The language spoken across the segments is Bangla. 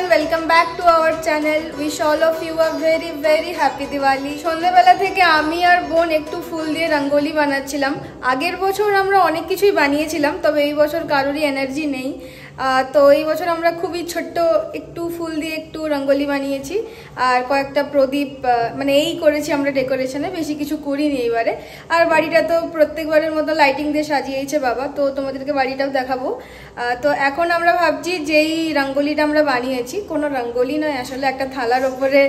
everyone, welcome back to our channel. Wish all of you a very happy Diwali. সন্ধ্যাবেলা থেকে আমি আর বোন একটু ফুল দিয়ে রঙ্গোলি বানাচ্ছিলাম। আগের বছর আমরা অনেক কিছুই বানিয়েছিলাম, তবে এই বছর কারোরই এনার্জি নেই। তো এই বছর আমরা খুবই ছোট্ট একটু ফুল দিয়ে একটু রঙ্গোলি বানিয়েছি আর কয়েকটা প্রদীপ মানে এই করেছি আমরা ডেকোরেশনে, বেশি কিছু করিনি এইবারে। আর বাড়িটা তো প্রত্যেকবারের মতো লাইটিং দিয়ে সাজিয়েছে বাবা, তো তোমাদেরকে বাড়িটাও দেখাবো। তো এখন আমরা ভাবছি যেই রঙ্গোলিটা আমরা বানিয়েছি, কোনো রঙ্গোলি নয় আসলে, একটা থালার ওপরে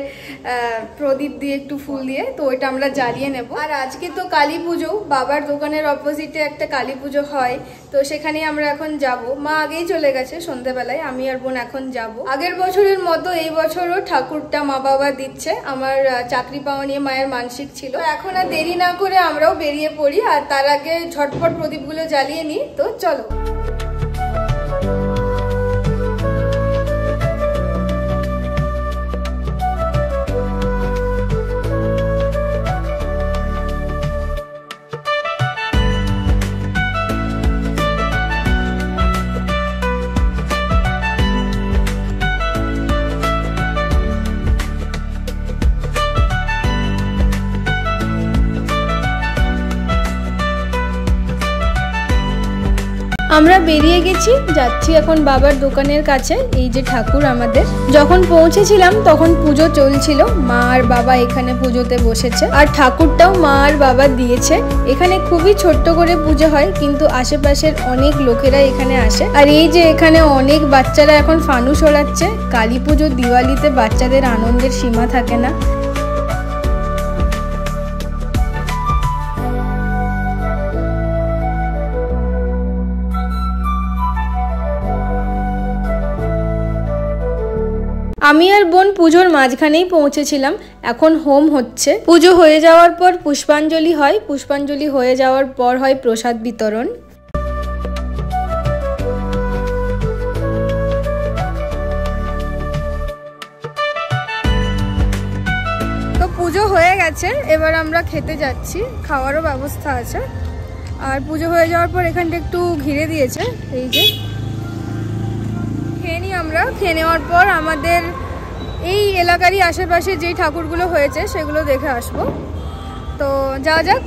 প্রদীপ দিয়ে একটু ফুল দিয়ে, তো ওইটা আমরা জ্বালিয়ে নেব। আর আজকে তো কালী পুজো, বাবার দোকানের অপোজিটে একটা কালী পুজো হয়, তো সেখানে আমরা এখন যাব। মা আগেই চলে গেছে সন্ধ্যাবেলায়, আমি আর বোন এখন যাব। আগের বছরের মতো এই বছরও ঠাকুরটা মা বাবা দিচ্ছে। আমার চাকরি পাওয়া নিয়ে মায়ের মানসিক ছিল। এখন আর দেরি না করে আমরাও বেরিয়ে পড়ি, আর তার আগে ঝটপট প্রদীপগুলো জ্বালিয়ে নিই। তো চলো। আমরা বেরিয়ে গেছি, যাচ্ছি এখন বাবার দোকানের কাছে। এই যে ঠাকুর আমাদের, যখন পৌঁছেছিলাম তখন পুজো চলছিল। মা আর বাবা এখানে পুজোতে বসেছে, আর ঠাকুরটাও মা আর বাবা দিয়েছে। এখানে খুবই ছোট্ট করে পুজো হয়, কিন্তু আশেপাশের অনেক লোকেরা এখানে আসে। আর এই যে এখানে অনেক বাচ্চারা এখন ফানুস ওড়াচ্ছে। কালী পুজো দিওয়ালিতে বাচ্চাদের আনন্দের সীমা থাকে না। আমি আর বোন পুজোর মাঝখানেই পৌঁছেছিলাম। এখন হোম হচ্ছে। পুজো হয়ে যাওয়ার পর পুষ্পাঞ্জলি হয়, পুষ্পাঞ্জলি হয়ে যাওয়ার পর হয় প্রসাদ বিতরণ। তো পুজো হয়ে গেছে, এবার আমরা খেতে যাচ্ছি। খাওয়ারও ব্যবস্থা আছে। আর পুজো হয়ে যাওয়ার পর এখানটা একটু ঘিরে দিয়েছে, এই যে খেয়ে নিই আমরা। খেয়ে নেওয়ার পর আমাদের এই এলাকারই আশেপাশে যেই ঠাকুরগুলো হয়েছে সেগুলো দেখে আসবো। তো যা যাক,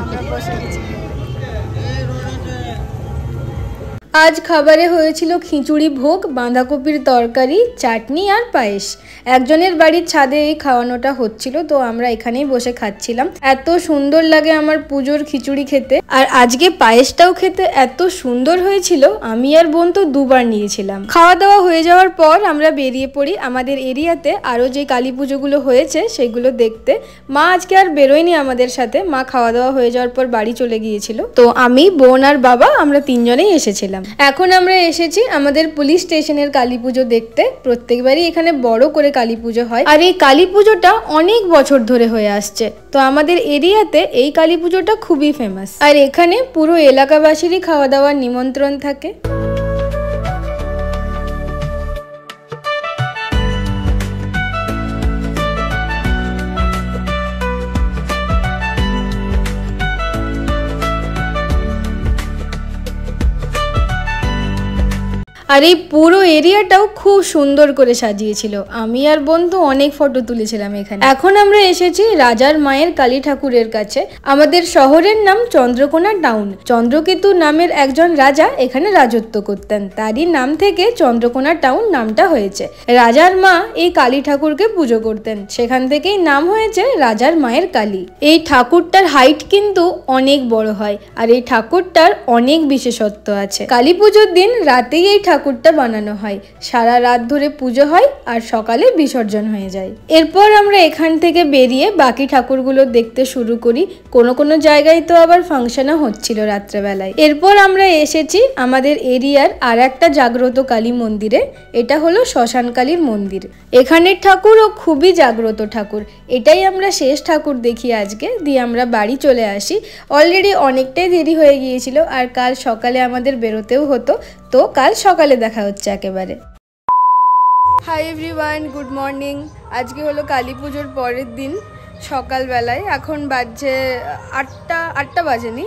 আমরা বসে গেছি। আজ খাবারে হয়েছিল খিচুড়ি ভোগ, বাঁধাকপির তরকারি, চাটনি আর পায়েস। একজনের বাড়ির ছাদে এই খাওয়ানোটা হচ্ছিল, তো আমরা এখানেই বসে খাচ্ছিলাম। এত সুন্দর লাগে আমার পুজোর খিচুড়ি খেতে, আর আজকে পায়েসটাও খেতে এত সুন্দর হয়েছিল। আমি আর বোন তো দুবার নিয়েছিলাম। খাওয়া দাওয়া হয়ে যাওয়ার পর আমরা বেরিয়ে পড়ি আমাদের এরিয়াতে আরও যে কালী পুজোগুলো হয়েছে সেগুলো দেখতে। মা আজকে আর বেরোয়নি আমাদের সাথে, মা খাওয়া দাওয়া হয়ে যাওয়ার পর বাড়ি চলে গিয়েছিল। তো আমি, বোন আর বাবা আমরা তিনজনেই এসেছিলাম। এখন আমরা এসেছি আমাদের পুলিশ স্টেশনের কালী পুজো দেখতে। প্রত্যেকবারই এখানে বড় করে কালী পুজো হয়, আর এই কালী পুজোটা অনেক বছর ধরে হয়ে আসছে। তো আমাদের এরিয়াতে এই কালী পুজোটা খুবই ফেমাস, আর এখানে পুরো এলাকাবাসীরই খাওয়া দাওয়ার নিমন্ত্রণ থাকে। আর এই পুরো এরিয়াটাও খুব সুন্দর করে সাজিয়েছিল। আমি আর বোন তো অনেক ফটো তুলেছিলাম এখানে। এখন আমরা এসেছি রাজার মায়ের কালী ঠাকুরের কাছে। আমাদের শহরের নাম চন্দ্রকোনা টাউন। চন্দ্রকেতু নামের একজন রাজা এখানে রাজত্ব করতেন, তারই নাম থেকে চন্দ্রকোনা টাউন নামটা হয়েছে। রাজার মা এই কালী ঠাকুরকে পুজো করতেন, সেখান থেকেই নাম হয়েছে রাজার মায়ের কালী। এই ঠাকুরটার হাইট কিন্তু অনেক বড় হয়, আর এই ঠাকুরটার অনেক বিশেষত্ব আছে। কালী পুজোর দিন রাতেই এই ঠাকুরটা বানানো হয়, সারা রাত ধরে পুজো হয় আর সকালে বিসর্জন হয়ে যায়। এরপর আমরা এখান থেকে বেরিয়ে বাকি ঠাকুরগুলো দেখতে শুরু করি। কোনো কোনো জায়গায় তো আবার ফাংশনও হচ্ছিল রাত্রেবেলায়। এরপর আমরা এসেছি আমাদের এরিয়ার আর একটা জাগ্রত কালী মন্দিরে। এটা হলো শ্মশান কালীর মন্দির। এখানের ঠাকুরও খুবই জাগ্রত ঠাকুর। এটাই আমরা শেষ ঠাকুর দেখি আজকে, দিয়ে আমরা বাড়ি চলে আসি। অলরেডি অনেকটাই দেরি হয়ে গিয়েছিল, আর কাল সকালে আমাদের বেরোতেও হতো, তো কাল সকালে দেখা হচ্ছে একেবারে। Hi everyone, good morning. আজকে হলো কালী পুজোর পরের দিন সকালবেলায়। এখন বাজছে 8টা বাজেনি।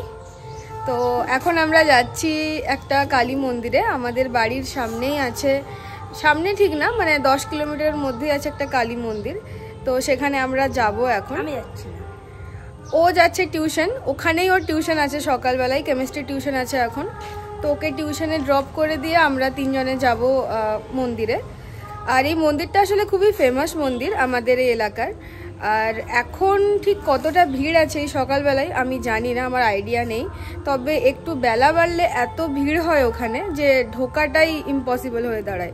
তো এখন আমরা যাচ্ছি একটা কালী মন্দিরে। আমাদের বাড়ির সামনেই আছে সামনে ঠিক না, মানে 10 কিলোমিটারের মধ্যে আছে একটা কালী মন্দির, তো সেখানে আমরা যাব এখন। আমি যাচ্ছি না, ও যাচ্ছে টিউশন, ওখানেই ওর টিউশন আছে সকালবেলায়, কেমিস্ট্রি টিউশন আছে এখন, তো ওকে টিউশনে ড্রপ করে দিয়ে আমরা 3 জনে যাব মন্দিরে। আর এই মন্দিরটা আসলে খুবই ফেমাস মন্দির আমাদের এই এলাকার। আর এখন ঠিক কতটা ভিড় আছে এই সকালবেলায় আমি জানি না, আমার আইডিয়া নেই, তবে একটু বেলা বাড়লে এত ভিড় হয় ওখানে যে ঢোকাটাই ইম্পসিবল হয়ে দাঁড়ায়।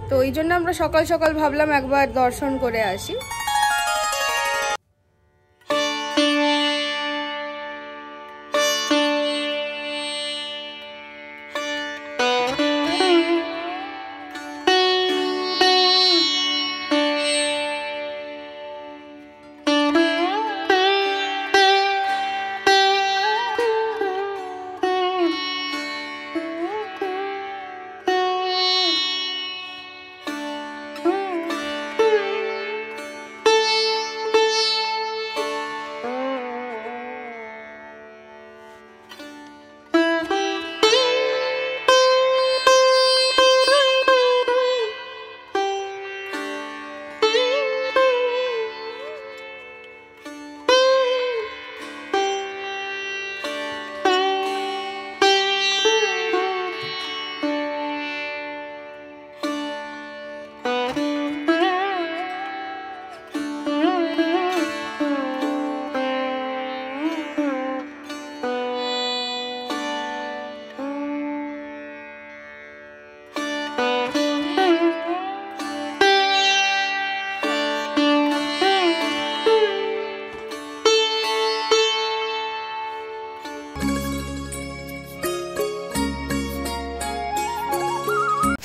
তো এই জন্য আমরা সকাল সকাল ভাবলাম একবার দর্শন করে আসি।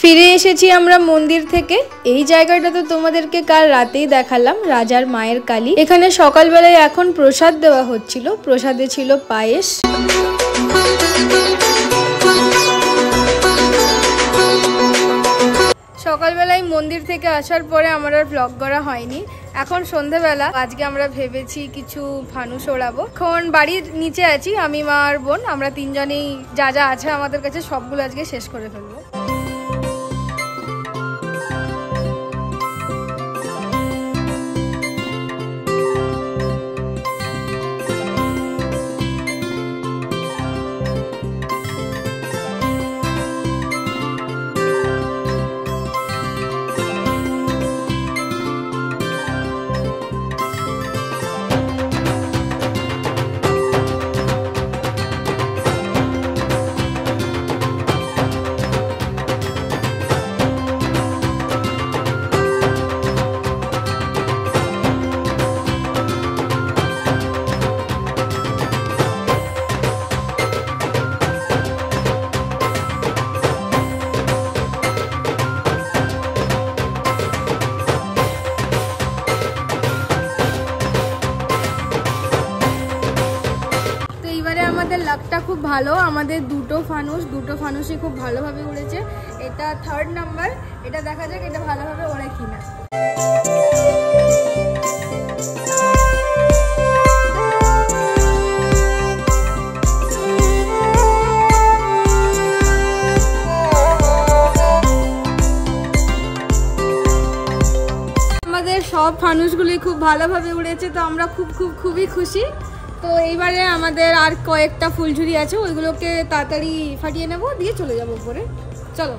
ফিরে এসেছি আমরা মন্দির থেকে। এই জায়গাটা তো তোমাদেরকে কাল রাতেই দেখালাম, রাজার মায়ের কালী। এখানে সকালবেলায় এখন প্রসাদ দেওয়া হচ্ছিল, প্রসাদে ছিল পায়েস। সকালবেলায় মন্দির থেকে আসার পরে আমার আর ব্লগ করা হয়নি। এখন সন্ধেবেলা, আজকে আমরা ভেবেছি কিছু ফানুস ওড়াবো। এখন বাড়ির নিচে আছি আমি, মা আর বোন, আমরা 3 জনেই যা যা আছে আমাদের কাছে সবগুলো আজকে শেষ করে ফেলবো। লাকটা খুব ভালো, আমাদের দুটো ফানুসই খুব ভালোভাবে উড়েছে। এটা 3rd নাম্বার, এটা দেখা যাক এটা ভালোভাবে ওড়ে কিনা। আমাদের সব ফানুসগুলি খুব ভালোভাবে উড়েছে, তো আমরা খুবই খুশি। তো এইবারে আমাদের আর কয়েকটা ফুলঝুরি আছে, ওইগুলোকে তাড়াতাড়ি ফাটিয়ে নেব, দিয়ে চলে যাব উপরে। চলো।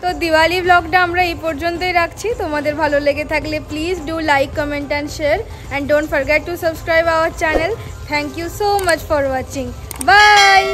তো দিওয়ালি ব্লগটা আমরা এই পর্যন্তই রাখছি। তোমাদের ভালো লেগে থাকলে please do like, comment and share, and don't forget to subscribe our channel. Thank you so much for watching. By.